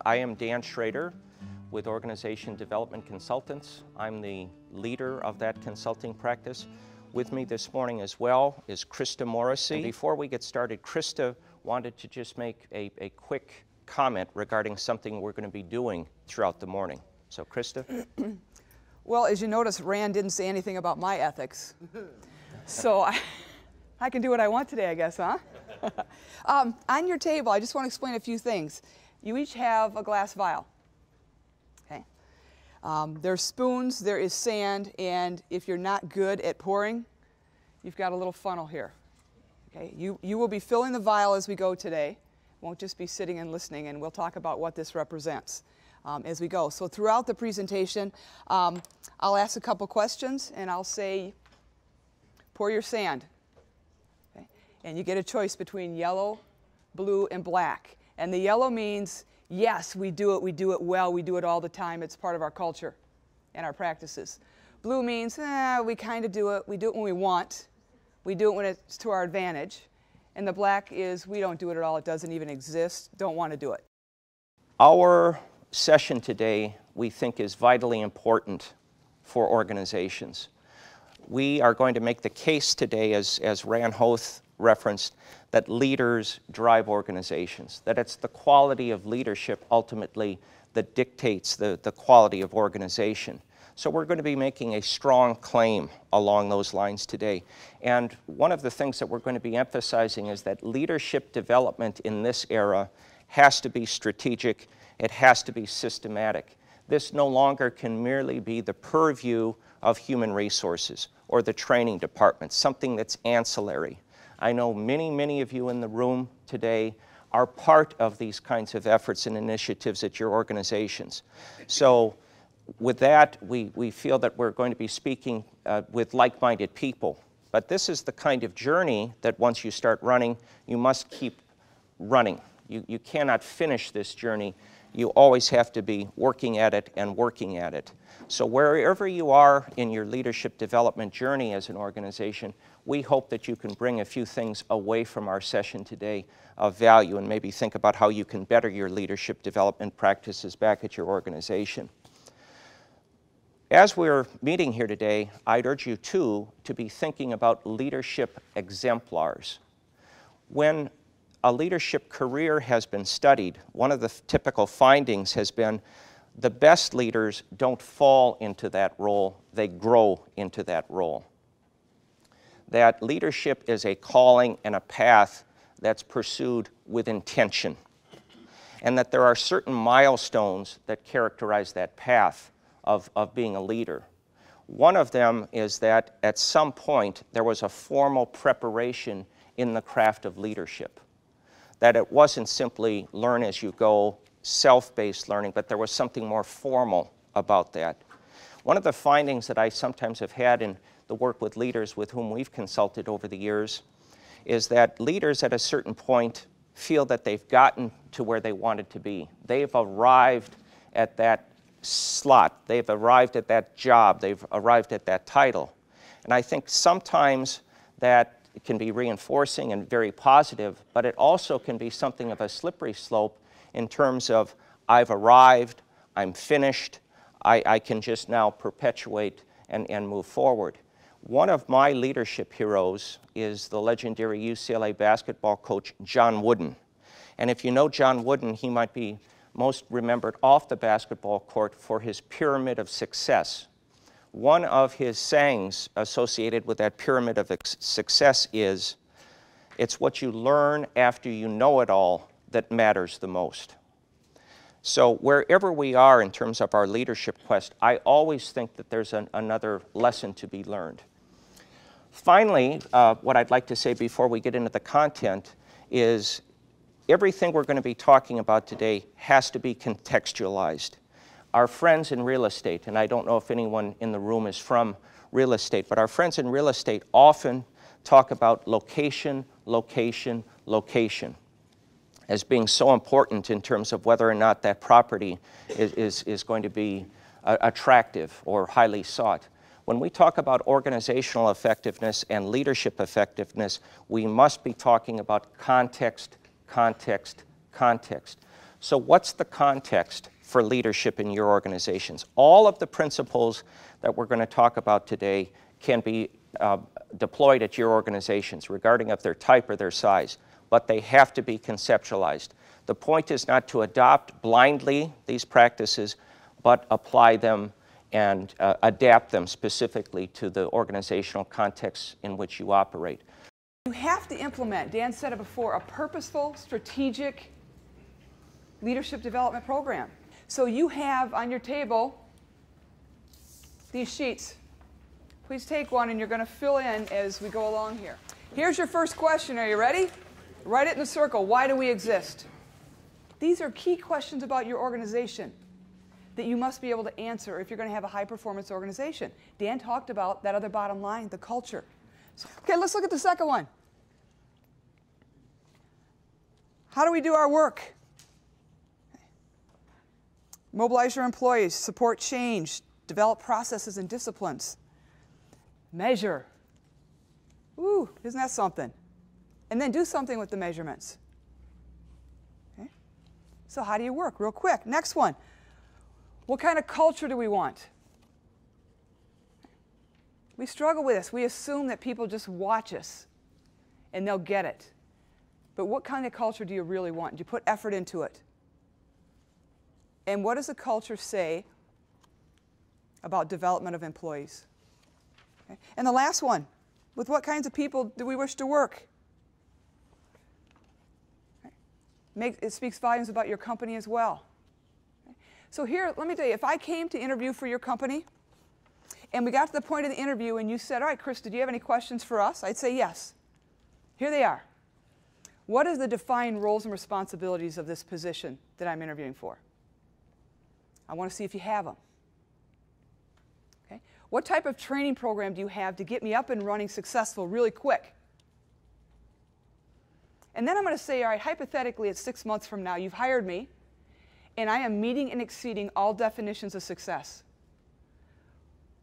I am Dan Schroeder with Organization Development Consultants. I'm the leader of that consulting practice. With me this morning as well is Krista Morrissey. And before we get started, Krista wanted to just make a quick comment regarding something we're going to be doing throughout the morning. So Krista? Well, as you notice, Rand didn't say anything about my ethics. So I can do what I want today, I guess, huh? On your table, I just want to explain a few things. You each have a glass vial. Okay. There's spoons, there is sand, and if you're not good at pouring, you've got a little funnel here. Okay. You will be filling the vial as we go today. Won't just be sitting and listening, and we'll talk about what this represents as we go. So throughout the presentation, I'll ask a couple questions, and I'll say, pour your sand. Okay. And you get a choice between yellow, blue, and black. And the yellow means, yes, we do it well, we do it all the time, it's part of our culture and our practices. Blue means, we kind of do it, we do it when we want, we do it when it's to our advantage. And the black is, we don't do it at all, it doesn't even exist, don't want to do it. Our session today, we think, is vitally important for organizations. We are going to make the case today, as Rand Hoth referenced, that leaders drive organizations, that it's the quality of leadership ultimately that dictates the quality of organization. So we're going to be making a strong claim along those lines today. And one of the things that we're going to be emphasizing is that leadership development in this era has to be strategic, it has to be systematic. This no longer can merely be the purview of human resources or the training department, something that's ancillary. I know many of you in the room today are part of these kinds of efforts and initiatives at your organizations. So with that, we feel that we're going to be speaking with like-minded people. But this is the kind of journey that once you start running, you must keep running. You cannot finish this journey. You always have to be working at it and working at it. So wherever you are in your leadership development journey as an organization, we hope that you can bring a few things away from our session today of value and maybe think about how you can better your leadership development practices back at your organization. As we're meeting here today, I'd urge you too to be thinking about leadership exemplars. When a leadership career has been studied, one of the typical findings has been the best leaders don't fall into that role, they grow into that role. That leadership is a calling and a path that's pursued with intention, and that there are certain milestones that characterize that path of being a leader. One of them is that at some point there was a formal preparation in the craft of leadership, that it wasn't simply learn as you go, self-based learning, but there was something more formal about that. One of the findings that I sometimes have had in the work with leaders with whom we've consulted over the years is that leaders at a certain point feel that they've gotten to where they wanted to be. They've arrived at that slot, they've arrived at that job, they've arrived at that title. And I think sometimes that can be reinforcing and very positive, but it also can be something of a slippery slope in terms of I've arrived, I'm finished, I can just now perpetuate and move forward. One of my leadership heroes is the legendary UCLA basketball coach John Wooden. And if you know John Wooden, he might be most remembered off the basketball court for his pyramid of success. One of his sayings associated with that pyramid of success is, it's what you learn after you know it all that matters the most. So wherever we are in terms of our leadership quest, I always think that there's another lesson to be learned. Finally, what I'd like to say before we get into the content is everything we're going to be talking about today has to be contextualized. Our friends in real estate, and I don't know if anyone in the room is from real estate, but our friends in real estate often talk about location, location, location as being so important in terms of whether or not that property is going to be attractive or highly sought. When we talk about organizational effectiveness and leadership effectiveness, we must be talking about context, context, context. So what's the context for leadership in your organizations? All of the principles that we're going to talk about today can be deployed at your organizations, regarding of their type or their size, but they have to be conceptualized. The point is not to adopt blindly these practices, but apply them and adapt them specifically to the organizational context in which you operate. You have to implement, Dan said it before, a purposeful, strategic leadership development program. So you have on your table these sheets. Please take one and you're going to fill in as we go along here. Here's your first question. Are you ready? Write it in the circle. Why do we exist? These are key questions about your organization that you must be able to answer if you're going to have a high-performance organization. Dan talked about that other bottom line, the culture. So, okay, let's look at the second one. How do we do our work? Mobilize your employees, support change, develop processes and disciplines. Measure. Ooh, isn't that something? And then do something with the measurements. Okay? So how do you work? Real quick. Next one. What kind of culture do we want? We struggle with this. We assume that people just watch us and they'll get it. But what kind of culture do you really want? Do you put effort into it? And what does the culture say about development of employees? Okay. And the last one, with what kinds of people do we wish to work? Okay. It speaks volumes about your company as well. Okay. So here, let me tell you, if I came to interview for your company, and we got to the point of the interview and you said, all right, Krista, do you have any questions for us? I'd say yes. Here they are. What are the defined roles and responsibilities of this position that I'm interviewing for? I want to see if you have them. Okay. What type of training program do you have to get me up and running successful really quick? And then I'm going to say, all right, hypothetically, it's 6 months from now, you've hired me, and I am meeting and exceeding all definitions of success.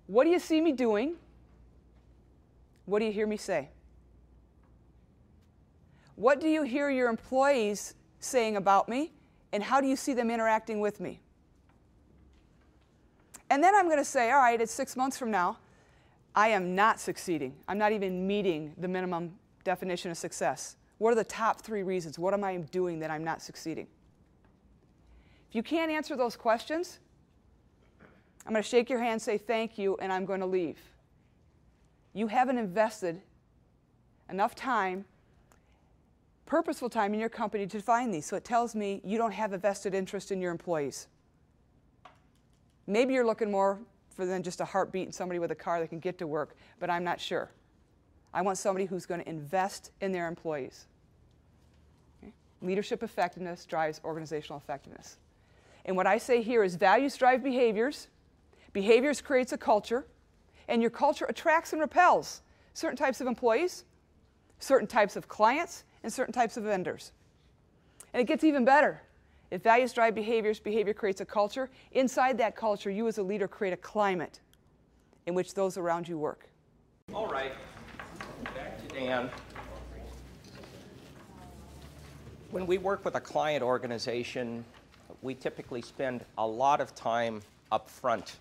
What do you see me doing? What do you hear me say? What do you hear your employees saying about me, and how do you see them interacting with me? And then I'm going to say, all right, it's 6 months from now. I am not succeeding. I'm not even meeting the minimum definition of success. What are the top 3 reasons? What am I doing that I'm not succeeding? If you can't answer those questions, I'm going to shake your hand, say thank you, and I'm going to leave. You haven't invested enough time, purposeful time in your company to find these. So it tells me you don't have a vested interest in your employees. Maybe you're looking more for than just a heartbeat and somebody with a car that can get to work, but I'm not sure. I want somebody who's going to invest in their employees. Okay? Leadership effectiveness drives organizational effectiveness. And what I say here is values drive behaviors, behaviors creates a culture, and your culture attracts and repels certain types of employees, certain types of clients, and certain types of vendors. And it gets even better. If values drive behaviors, behavior creates a culture. Inside that culture, you as a leader create a climate in which those around you work. All right, back to Dan. When we work with a client organization, we typically spend a lot of time up front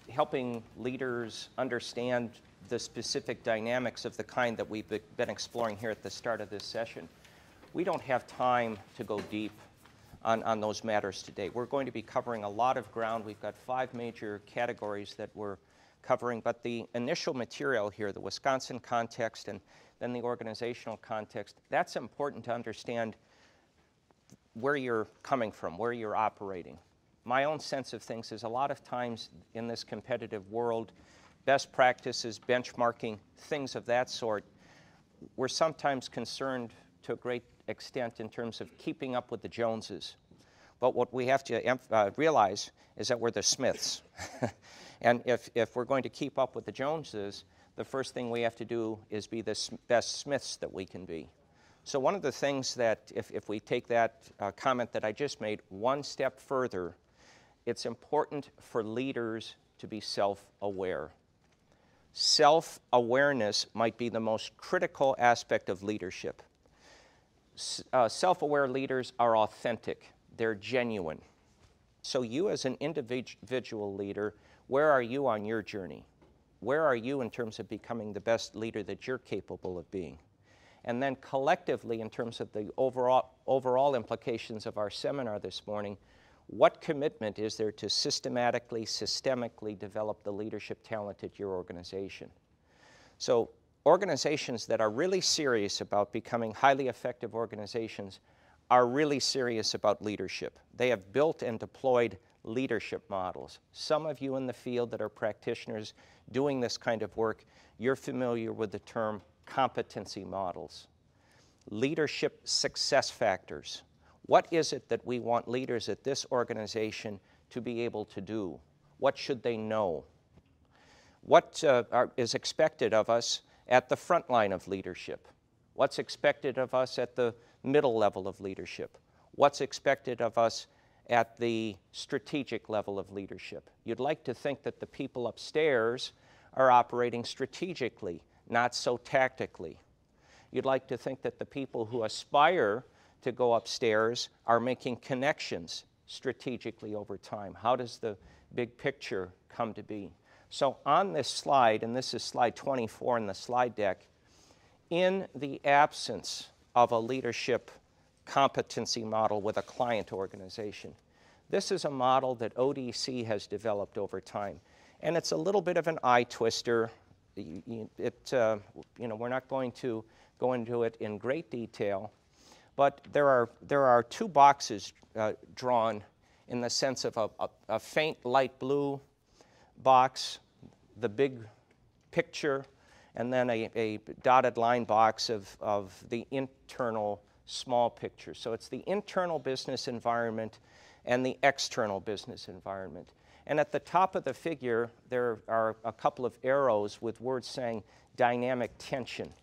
helping leaders understand the specific dynamics of the kind that we've been exploring here at the start of this session. We don't have time to go deep on those matters today. We're going to be covering a lot of ground. We've got 5 major categories that we're covering, but the initial material here, the Wisconsin context and then the organizational context, that's important to understand where you're coming from, where you're operating. My own sense of things is a lot of times in this competitive world, best practices, benchmarking, things of that sort, we're sometimes concerned to a great extent in terms of keeping up with the Joneses. But what we have to realize is that we're the Smiths. And if we're going to keep up with the Joneses, the first thing we have to do is be the best Smiths that we can be. So one of the things that, if we take that comment that I just made one step further, it's important for leaders to be self-aware. Self-awareness might be the most critical aspect of leadership. Self-aware leaders are authentic. They're genuine. So you as an individual leader, where are you on your journey? Where are you in terms of becoming the best leader that you're capable of being? And then collectively, in terms of the overall implications of our seminar this morning, what commitment is there to systemically develop the leadership talent at your organization? So organizations that are really serious about becoming highly effective organizations are really serious about leadership. They have built and deployed leadership models. Some of you in the field that are practitioners doing this kind of work, you're familiar with the term competency models. Leadership success factors. What is it that we want leaders at this organization to be able to do? What should they know? What is expected of us at the front line of leadership? What's expected of us at the middle level of leadership? What's expected of us at the strategic level of leadership? You'd like to think that the people upstairs are operating strategically, not so tactically. You'd like to think that the people who aspire to go upstairs are making connections strategically over time. How does the big picture come to be? So on this slide, and this is slide 24 in the slide deck, in the absence of a leadership competency model with a client organization, this is a model that ODC has developed over time. And it's a little bit of an eye twister. We're not going to go into it in great detail, but there are two boxes drawn in the sense of a faint light blue box, the big picture, and then a dotted line box of the internal small picture. So it's the internal business environment and the external business environment. And at the top of the figure, there are a couple of arrows with words saying dynamic tension.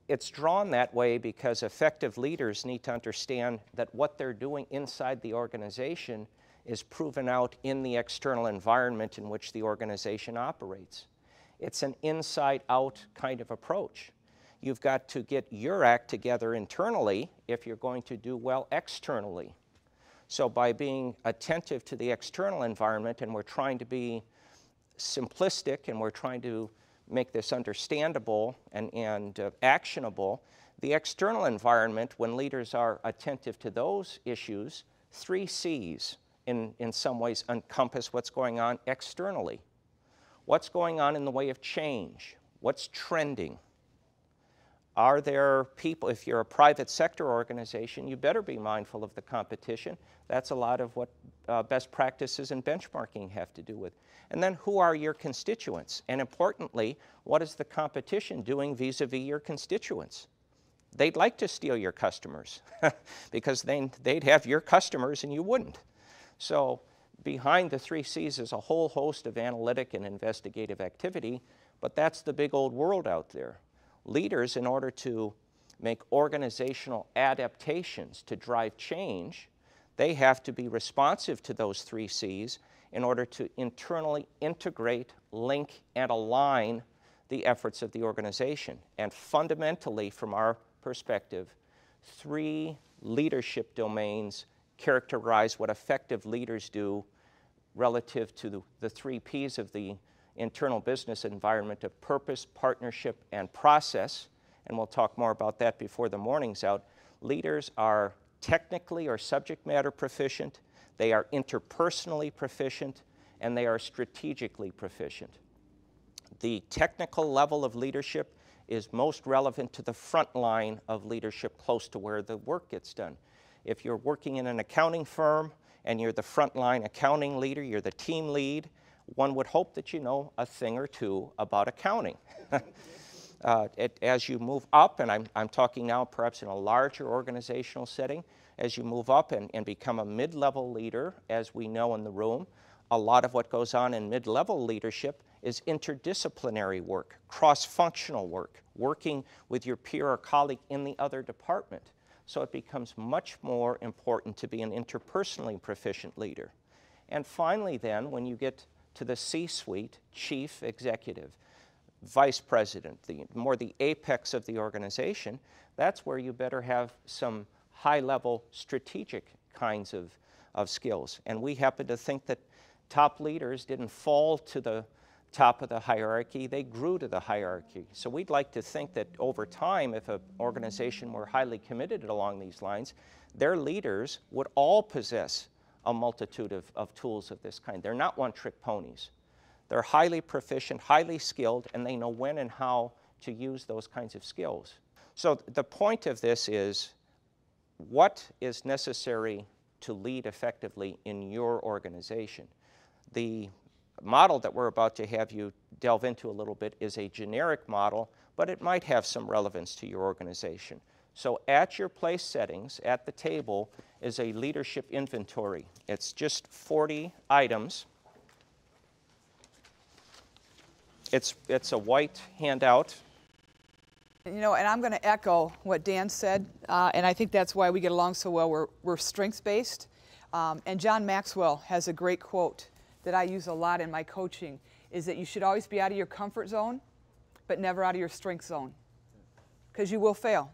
It's drawn that way because effective leaders need to understand that what they're doing inside the organization is proven out in the external environment in which the organization operates. It's an inside-out kind of approach. You've got to get your act together internally if you're going to do well externally. So by being attentive to the external environment, and we're trying to be simplistic and we're trying to make this understandable and actionable, the external environment, when leaders are attentive to those issues, 3 C's in some ways encompass what's going on externally. What's going on in the way of change? What's trending? Are there people, if you're a private sector organization, you better be mindful of the competition. That's a lot of what best practices and benchmarking have to do with. And then who are your constituents? And importantly, what is the competition doing vis-a-vis your constituents? They'd like to steal your customers because they'd have your customers and you wouldn't. So behind the 3 C's is a whole host of analytic and investigative activity, but that's the big old world out there. Leaders, in order to make organizational adaptations to drive change, they have to be responsive to those 3 C's in order to internally integrate, link, and align the efforts of the organization. And fundamentally, from our perspective, 3 leadership domains characterize what effective leaders do relative to the 3 P's of the internal business environment of purpose, partnership, and process. And we'll talk more about that before the morning's out. Leaders are technically or subject matter proficient, they are interpersonally proficient, and they are strategically proficient. The technical level of leadership is most relevant to the front line of leadership close to where the work gets done. If you're working in an accounting firm and you're the frontline accounting leader, you're the team lead, one would hope that you know a thing or two about accounting. As you move up, and I'm talking now perhaps in a larger organizational setting, as you move up and become a mid-level leader, as we know in the room, a lot of what goes on in mid-level leadership is interdisciplinary work, cross-functional work, working with your peer or colleague in the other department. So it becomes much more important to be an interpersonally proficient leader. And finally then, when you get to the C-suite, chief executive, vice president, the apex of the organization, that's where you better have some high-level strategic kinds of skills. And we happen to think that top leaders didn't fall to the top of the hierarchy, they grew to the hierarchy. So we'd like to think that over time, if an organization were highly committed along these lines, their leaders would all possess a multitude of tools of this kind. They're not one-trick ponies. They're highly proficient, highly skilled, and they know when and how to use those kinds of skills. So the point of this is, what is necessary to lead effectively in your organization? The model that we're about to have you delve into a little bit is a generic model, but it might have some relevance to your organization. So at your place settings, at the table, is a leadership inventory. It's just 40 items. It's a white handout. You know, and I'm going to echo what Dan said, and I think that's why we get along so well. We're strengths-based, and John Maxwell has a great quote that I use a lot in my coaching, is that you should always be out of your comfort zone, but never out of your strength zone, because you will fail.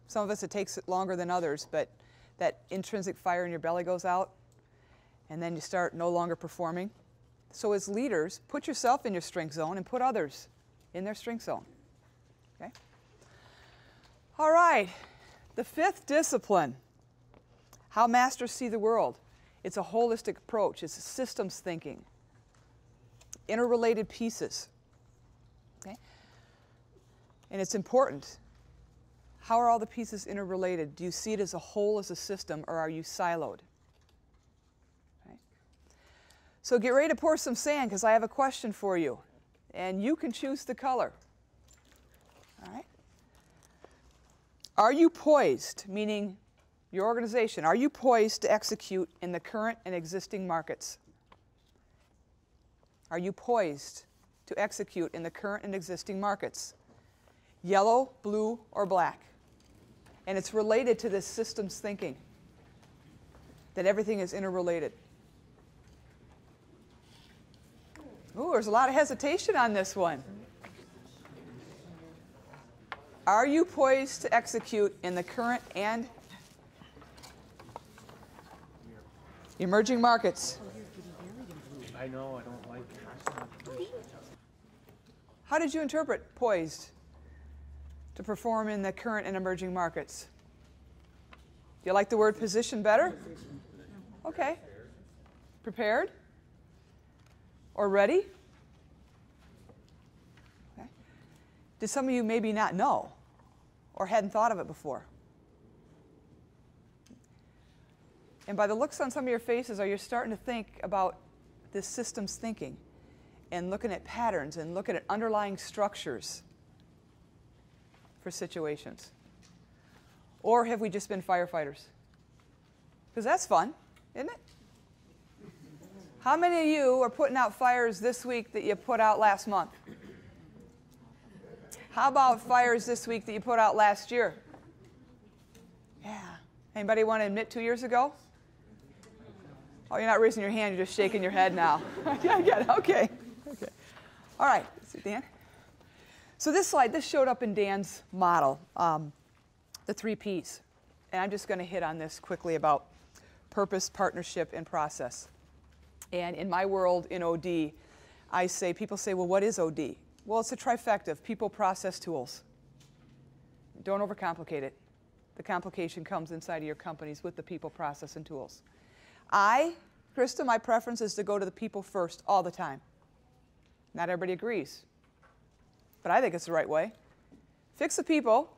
Some of us, it takes longer than others, but that intrinsic fire in your belly goes out, and then you start no longer performing. So as leaders, put yourself in your strength zone and put others in their strength zone. Okay? All right, the fifth discipline, how masters see the world. It's a holistic approach. It's systems thinking, interrelated pieces. Okay? And it's important. How are all the pieces interrelated? Do you see it as a whole, as a system, or are you siloed? Okay? So get ready to pour some sand, because I have a question for you. And you can choose the color. All right? Are you poised, meaning your organization, are you poised to execute in the current and existing markets? Are you poised to execute in the current and existing markets? Yellow, blue, or black? And it's related to this systems thinking, that everything is interrelated. Ooh, there's a lot of hesitation on this one. Are you poised to execute in the current and emerging markets? I know, I don't like it. How did you interpret poised to perform in the current and emerging markets? Do you like the word position better? Okay. Prepared? Or ready? Okay. Did some of you maybe not know or hadn't thought of it before? And by the looks on some of your faces, are you starting to think about this systems thinking and looking at patterns and looking at underlying structures for situations? Or have we just been firefighters? Because that's fun, isn't it? How many of you are putting out fires this week that you put out last month? How about fires this week that you put out last year? Yeah. Anybody want to admit 2 years ago? Oh, you're not raising your hand, you're just shaking your head now. Yeah, I get it. Okay. Okay. All right. See, Dan? So this slide, this showed up in Dan's model, the 3 Ps. And I'm just going to hit on this quickly about purpose, partnership, and process. And in my world, in OD, people say, well, what is OD? Well, it's a trifecta of people, process, tools. Don't overcomplicate it. The complication comes inside of your companies with the people, process, and tools. Krista, my preference is to go to the people first all the time. Not everybody agrees, but I think it's the right way. Fix the people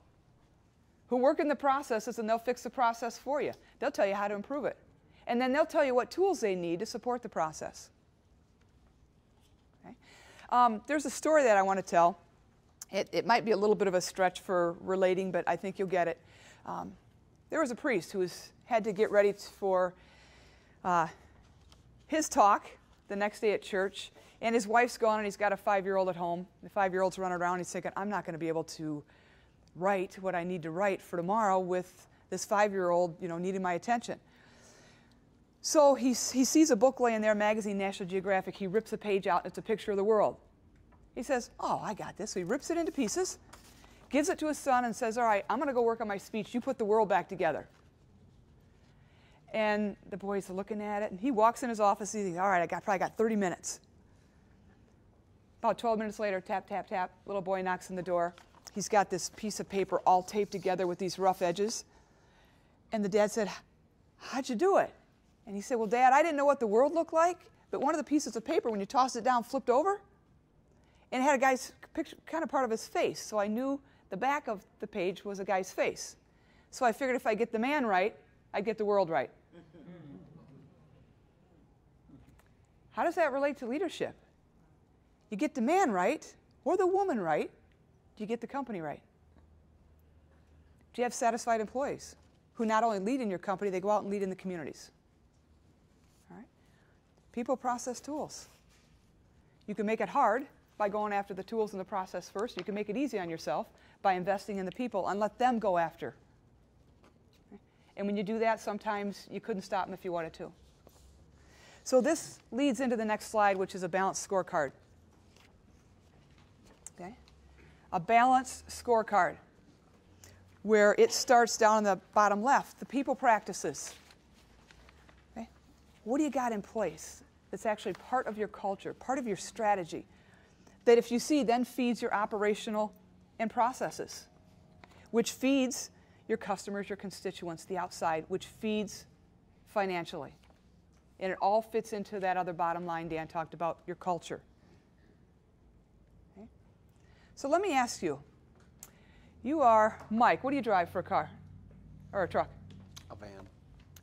who work in the processes, and they'll fix the process for you. They'll tell you how to improve it. And then they'll tell you what tools they need to support the process. Okay? There's a story that I want to tell. It might be a little bit of a stretch for relating, but I think you'll get it. There was a priest who had to get ready for his talk the next day at church, and his wife's gone, and he's got a 5-year-old at home. The 5-year-old's running around. He's thinking, I'm not going to be able to write what I need to write for tomorrow with this 5-year-old, needing my attention. So he sees a book laying there, a magazine, National Geographic. He rips a page out, and it's a picture of the world. He says, oh, I got this. So he rips it into pieces, gives it to his son, and says, all right, I'm going to go work on my speech. You put the world back together. And the boy's looking at it, and he walks in his office. He's like, all right, probably got 30 minutes. About 12 minutes later, tap, tap, tap, little boy knocks on the door. He's got this piece of paper all taped together with these rough edges. And the dad said, how'd you do it? And he said, well, Dad, I didn't know what the world looked like, but one of the pieces of paper, when you tossed it down, flipped over, and it had a guy's picture, kind of part of his face. So I knew the back of the page was a guy's face. So I figured if I get the man right, I'd get the world right. How does that relate to leadership? You get the man right, or the woman right, do you get the company right? Do you have satisfied employees who not only lead in your company, they go out and lead in the communities? All right? People, process, tools. You can make it hard by going after the tools and the process first. You can make it easy on yourself by investing in the people and let them go after. Okay? And when you do that, sometimes you couldn't stop them if you wanted to. So this leads into the next slide, which is a balanced scorecard. Okay? A balanced scorecard, where it starts down in the bottom left, the people practices. Okay? What do you got in place that's actually part of your culture, part of your strategy, that if you see then feeds your operational and processes, which feeds your customers, your constituents, the outside, which feeds financially. And it all fits into that other bottom line Dan talked about, your culture. Okay? So let me ask you, you are Mike. What do you drive for a car or a truck? A van.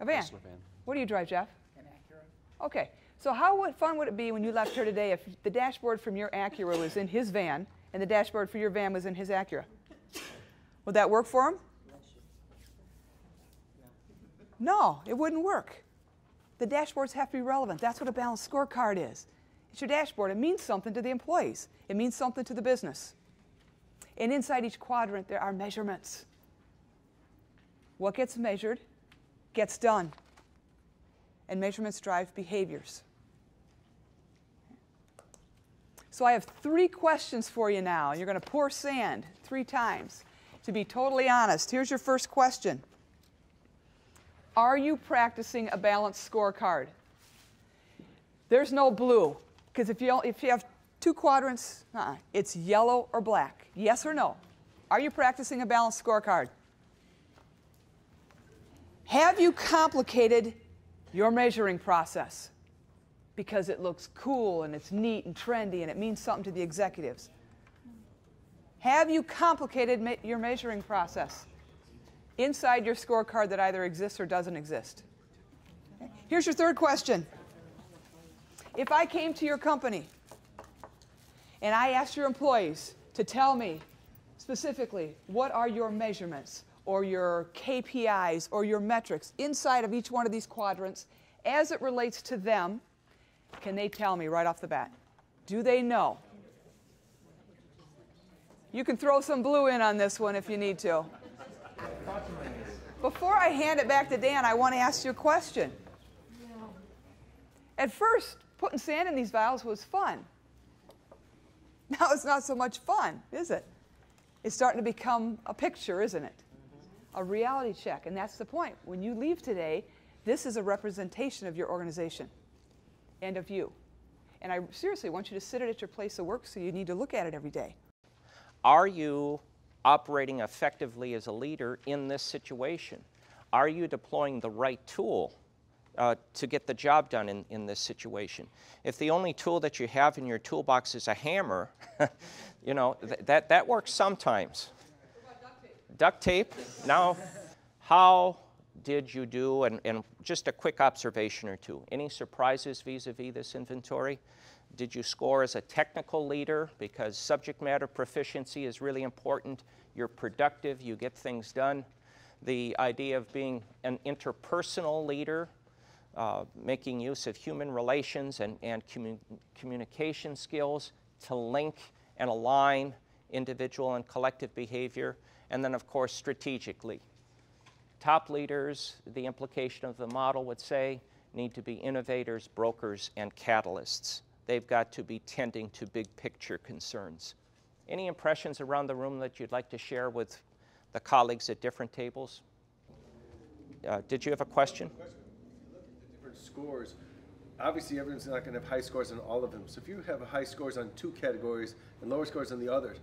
A van. Personal van. What do you drive, Jeff? An Acura. Okay. So how fun would it be when you left here today if the dashboard from your Acura was in his van and the dashboard for your van was in his Acura? Would that work for him? No, it wouldn't work. The dashboards have to be relevant. That's what a balanced scorecard is. It's your dashboard. It means something to the employees. It means something to the business. And inside each quadrant, there are measurements. What gets measured gets done. And measurements drive behaviors. So I have 3 questions for you now. You're going to pour sand 3 times. To be totally honest, here's your first question. Are you practicing a balanced scorecard? There's no blue, because if you have 2 quadrants, it's yellow or black. Yes or no? Are you practicing a balanced scorecard? Have you complicated your measuring process because it looks cool and it's neat and trendy and it means something to the executives? Have you complicated your measuring process inside your scorecard that either exists or doesn't exist? Okay. Here's your third question. If I came to your company and I asked your employees to tell me specifically what are your measurements or your KPIs or your metrics inside of each one of these quadrants as it relates to them, can they tell me right off the bat? Do they know? You can throw some blue in on this one if you need to. Before I hand it back to Dan, I want to ask you a question. At first, putting sand in these vials was fun. Now it's not so much fun, is it? It's starting to become a picture, isn't it? A reality check, and that's the point. When you leave today, this is a representation of your organization and of you. And I seriously want you to sit it at your place of work, so you need to look at it every day. Are you operating effectively as a leader in this situation? Are you deploying the right tool to get the job done in this situation? If the only tool that you have in your toolbox is a hammer, you know, that works sometimes. What about duct tape? Duct tape. Now, how did you do, and just a quick observation or two, any surprises vis-a-vis this inventory? Did you score as a technical leader? Because subject matter proficiency is really important. You're productive, you get things done. The idea of being an interpersonal leader, making use of human relations and communication skills to link and align individual and collective behavior. And then, of course, strategically. Top leaders, the implication of the model would say, need to be innovators, brokers, and catalysts. they've got to be tending to big picture concerns. Any impressions around the room that you'd like to share with the colleagues at different tables? Did you have a question? If you look at the different scores, obviously everyone's not going to have high scores on all of them. So if you have high scores on 2 categories and lower scores on the others,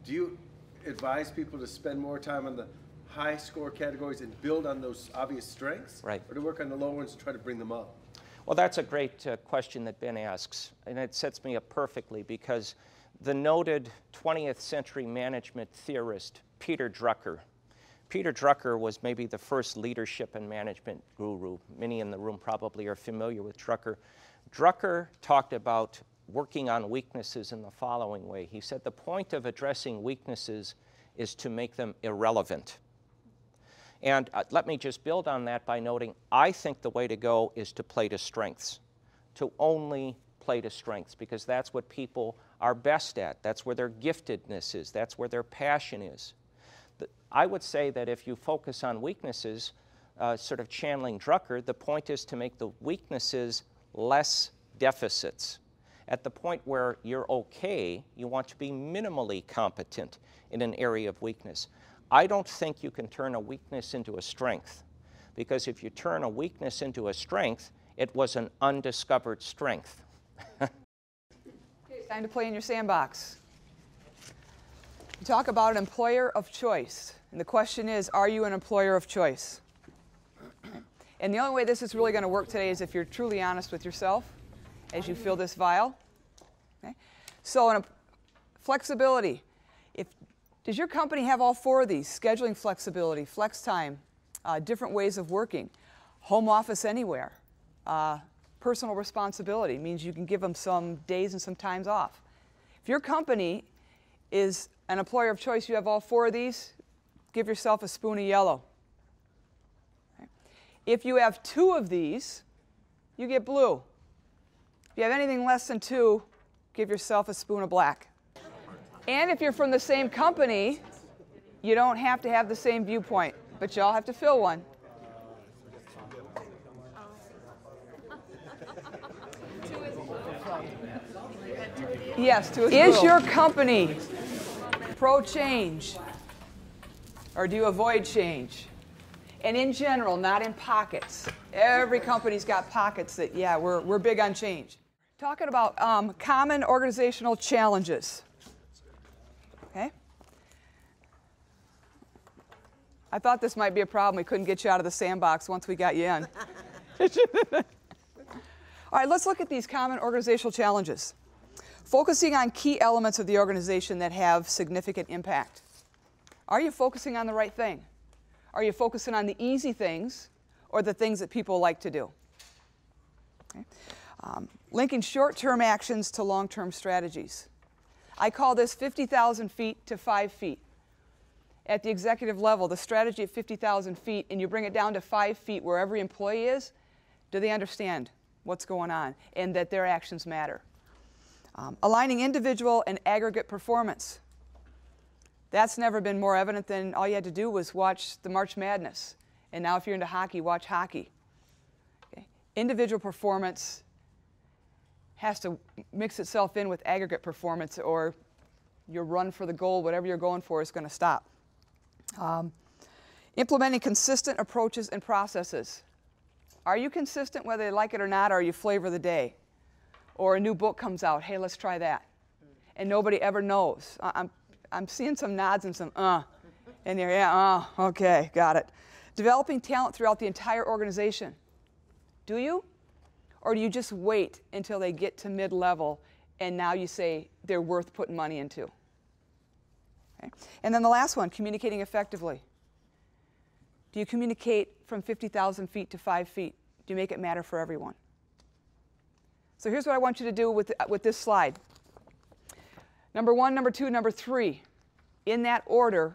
do you advise people to spend more time on the high score categories and build on those obvious strengths? Right. Or to work on the lower ones and try to bring them up? Well, that's a great question that Ben asks, and it sets me up perfectly because the noted 20th century management theorist Peter Drucker was maybe the first leadership and management guru. Many in the room probably are familiar with Drucker. Drucker talked about working on weaknesses in the following way. He said the point of addressing weaknesses is to make them irrelevant. And let me just build on that by noting, I think the way to go is to play to strengths, to only play to strengths, because that's what people are best at. That's where their giftedness is. That's where their passion is. I would say that if you focus on weaknesses, sort of channeling Drucker, the point is to make the weaknesses less deficits. At the point where you're okay, you want to be minimally competent in an area of weakness. I don't think you can turn a weakness into a strength, because if you turn a weakness into a strength, it was an undiscovered strength. Okay, it's time to play in your sandbox. You talk about an employer of choice, and the question is, are you an employer of choice? And the only way this is really going to work today is if you're truly honest with yourself as you fill this vial. Okay? So flexibility. Does your company have all 4 of these? Scheduling flexibility, flex time, different ways of working, home office anywhere, personal responsibility means you can give them some days and some times off. If your company is an employer of choice, you have all 4 of these, give yourself a spoon of yellow. Okay. If you have 2 of these, you get blue. If you have anything less than 2, give yourself a spoon of black. And if you're from the same company, you don't have to have the same viewpoint, but you all have to fill one. Yes, 2 is blue. Is your company pro-change, or do you avoid change? And in general, not in pockets. Every company's got pockets that, yeah, we're big on change. Talking about common organizational challenges. Okay? I thought this might be a problem. We couldn't get you out of the sandbox once we got you in. All right, let's look at these common organizational challenges. Focusing on key elements of the organization that have significant impact. Are you focusing on the right thing? Are you focusing on the easy things or the things that people like to do? Okay. Linking short-term actions to long-term strategies. I call this 50,000 feet to 5 feet. At the executive level, the strategy at 50,000 feet, and you bring it down to 5 feet where every employee is, do they understand what's going on and that their actions matter? Aligning individual and aggregate performance. That's never been more evident than all you had to do was watch the March Madness. And now if you're into hockey, watch hockey. Okay. Individual performance has to mix itself in with aggregate performance, or your run for the goal, whatever you're going for, is going to stop. Implementing consistent approaches and processes. Are you consistent whether they like it or not, or are you flavor of the day? Or a new book comes out, hey, let's try that. And nobody ever knows. I'm seeing some nods and some in there. Yeah, okay, got it. Developing talent throughout the entire organization. Do you? Or do you just wait until they get to mid-level and now you say they're worth putting money into? Okay. And then the last one, communicating effectively. Do you communicate from 50,000 feet to 5 feet? Do you make it matter for everyone? So here's what I want you to do with this slide. Number 1, number 2, number 3. In that order,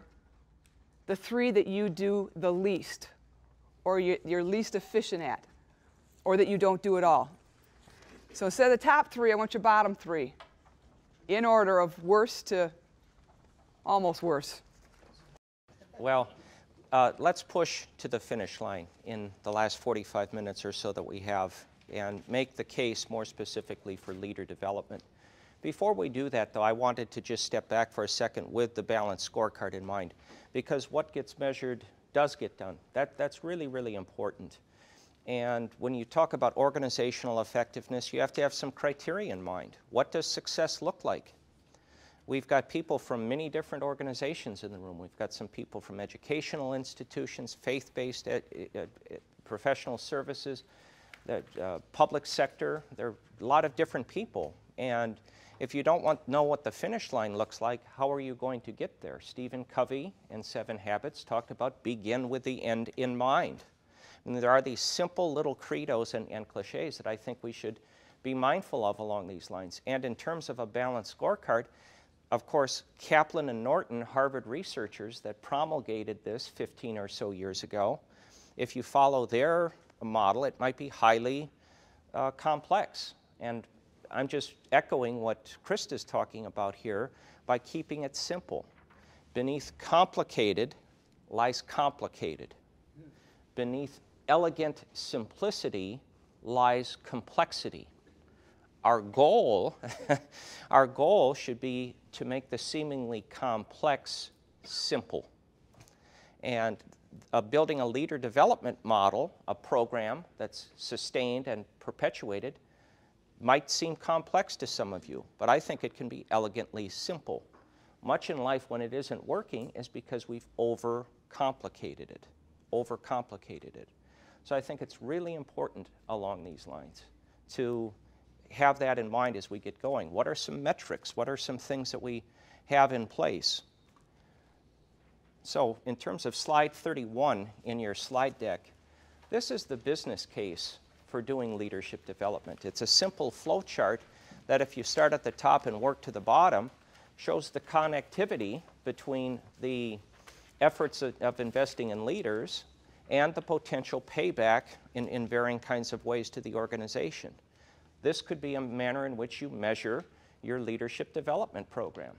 the 3 that you do the least, or you're least efficient at, or that you don't do at all. So instead of the top 3, I want your bottom 3, in order of worst to almost worse. Well, let's push to the finish line in the last 45 minutes or so that we have and make the case more specifically for leader development. Before we do that, though, I wanted to just step back for a second with the balanced scorecard in mind, because what gets measured does get done. That's really, really important. And when you talk about organizational effectiveness, you have to have some criteria in mind. What does success look like? We've got people from many different organizations in the room. We've got some people from educational institutions, faith-based professional services, the public sector. There are a lot of different people. And if you don't know what the finish line looks like, how are you going to get there? Stephen Covey in 7 Habits talked about begin with the end in mind. And there are these simple little credos and cliches that I think we should be mindful of along these lines. And in terms of a balanced scorecard, of course, Kaplan and Norton, Harvard researchers that promulgated this 15 or so years ago, if you follow their model, it might be highly complex. And I'm just echoing what Krista's talking about here by keeping it simple. Beneath complicated lies complicated. Beneath elegant simplicity lies complexity. Our goal should be to make the seemingly complex simple. And building a leader development model, a program that's sustained and perpetuated, might seem complex to some of you, but I think it can be elegantly simple. Much in life when it isn't working is because we've overcomplicated it. So I think it's really important along these lines to have that in mind as we get going. What are some metrics? What are some things that we have in place? So in terms of slide 31 in your slide deck, this is the business case for doing leadership development. It's a simple flow chart that if you start at the top and work to the bottom, shows the connectivity between the efforts of investing in leaders and the potential payback in varying kinds of ways to the organization. This could be a manner in which you measure your leadership development program.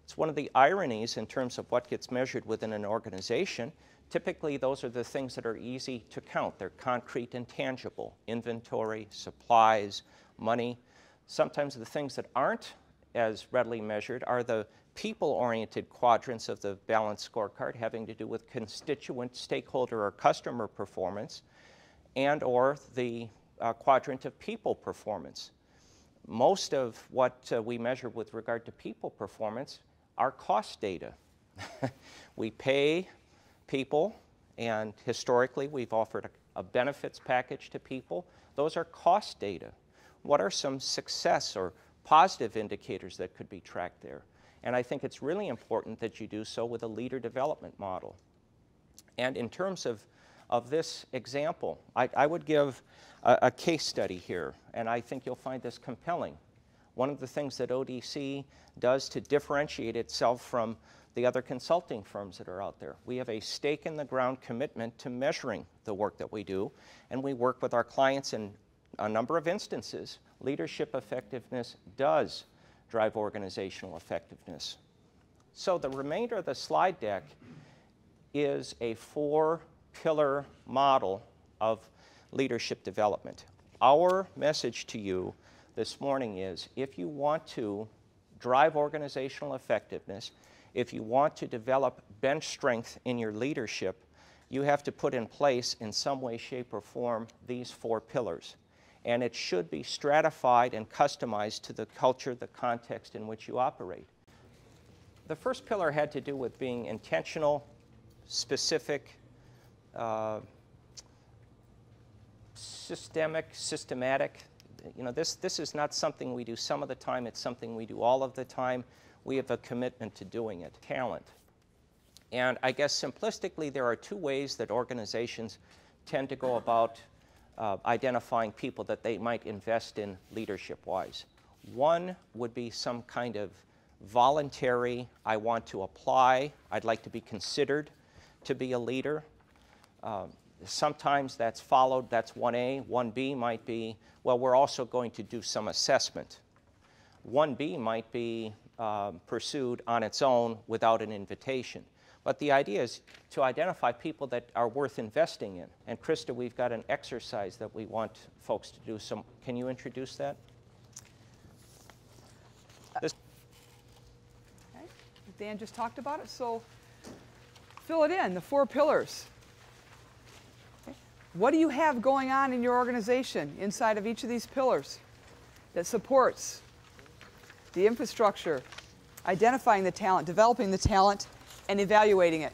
It's one of the ironies in terms of what gets measured within an organization. Typically, those are the things that are easy to count. They're concrete and tangible: inventory, supplies, money. Sometimes the things that aren't as readily measured are the people-oriented quadrants of the balanced scorecard, having to do with constituent, stakeholder, or customer performance, and or the quadrant of people performance. Most of what we measure with regard to people performance are cost data. We pay people, and historically we've offered a benefits package to people. Those are cost data. What are some success or positive indicators that could be tracked there? And I think it's really important that you do so with a leader development model. And in terms of this example, I would give a case study here, and I think you'll find this compelling. One of the things that ODC does to differentiate itself from the other consulting firms that are out there, we have a stake-in-the-ground commitment to measuring the work that we do, and we work with our clients in a number of instances. Leadership effectiveness does drive organizational effectiveness. So the remainder of the slide deck is a 4-pillar model of leadership development. Our message to you this morning is, if you want to drive organizational effectiveness, if you want to develop bench strength in your leadership, you have to put in place in some way, shape, or form these 4 pillars. And it should be stratified and customized to the culture, the context in which you operate. The first pillar had to do with being intentional, specific, systematic. You know, this is not something we do some of the time, it's something we do all of the time. We have a commitment to doing it. Talent. And I guess simplistically, there are 2 ways that organizations tend to go about identifying people that they might invest in leadership-wise. One would be some kind of voluntary, I want to apply, I'd like to be considered to be a leader. Sometimes that's followed, that's 1A. 1B might be, well, we're also going to do some assessment. 1B might be pursued on its own without an invitation. But the idea is to identify people that are worth investing in. And Krista, we've got an exercise that we want folks to do. So can you introduce that? Okay. Dan just talked about it, so fill it in, the 4 pillars. Okay. What do you have going on in your organization inside of each of these pillars that supports the infrastructure, identifying the talent, developing the talent, and evaluating it?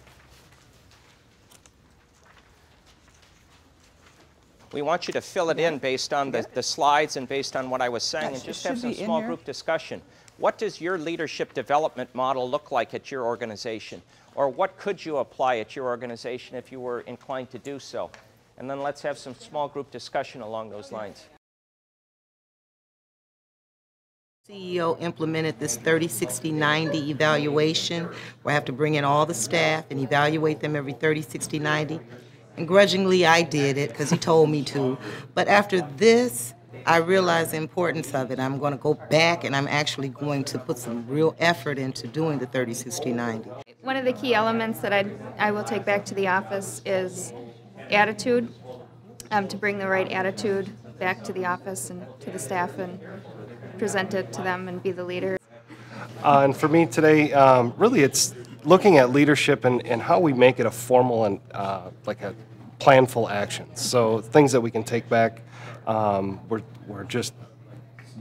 We want you to fill it in based on the slides and based on what I was saying, and just have some small group discussion. What does your leadership development model look like at your organization? Or what could you apply at your organization if you were inclined to do so? And then let's have some small group discussion along those lines. CEO implemented this 30, 60, 90 evaluation where I have to bring in all the staff and evaluate them every 30, 60, 90. And grudgingly, I did it because he told me to. But after this, I realized the importance of it. I'm going to go back and I'm actually going to put some real effort into doing the 30, 60, 90. One of the key elements that I will take back to the office is attitude, to bring the right attitude back to the office and to the staff and present it to them and be the leader. And for me today, really it's looking at leadership and how we make it a formal and like a planful action. So things that we can take back, we're just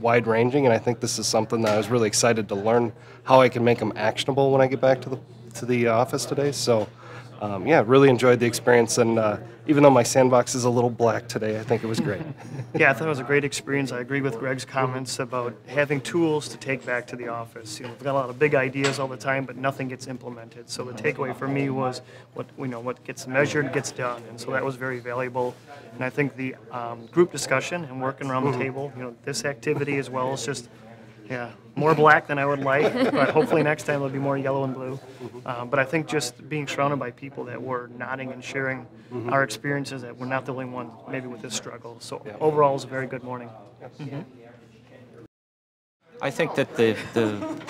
wide-ranging, and I think this is something that I was really excited to learn how I can make them actionable when I get back to the office today. So yeah, really enjoyed the experience, and even though my sandbox is a little black today, I think it was great. Yeah, I thought it was a great experience. I agree with Greg's comments about having tools to take back to the office. You know, we've got a lot of big ideas all the time, but nothing gets implemented. So the takeaway for me was what gets measured gets done, and so that was very valuable. And I think the group discussion and working around the table, this activity as well is just, yeah, more black than I would like, but hopefully next time it'll be more yellow and blue. But I think just being surrounded by people that were nodding and sharing our experiences, that we're not the only one maybe with this struggle. So overall, it was a very good morning. I think that the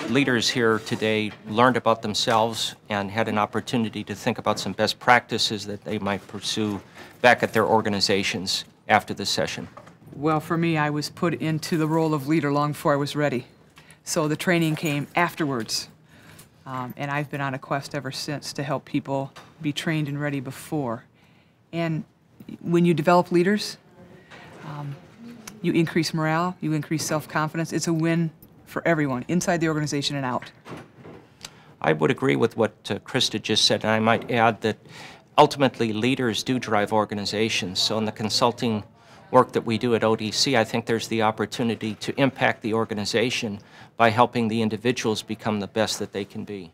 leaders here today learned about themselves and had an opportunity to think about some best practices that they might pursue back at their organizations after this session. Well, for me, I was put into the role of leader long before I was ready. So the training came afterwards. And I've been on a quest ever since to help people be trained and ready before. And when you develop leaders, you increase morale, you increase self-confidence. It's a win for everyone, inside the organization and out. I would agree with what Krista just said, and I might add that ultimately leaders do drive organizations. So in the consulting work that we do at ODC, I think there's the opportunity to impact the organization by helping the individuals become the best that they can be.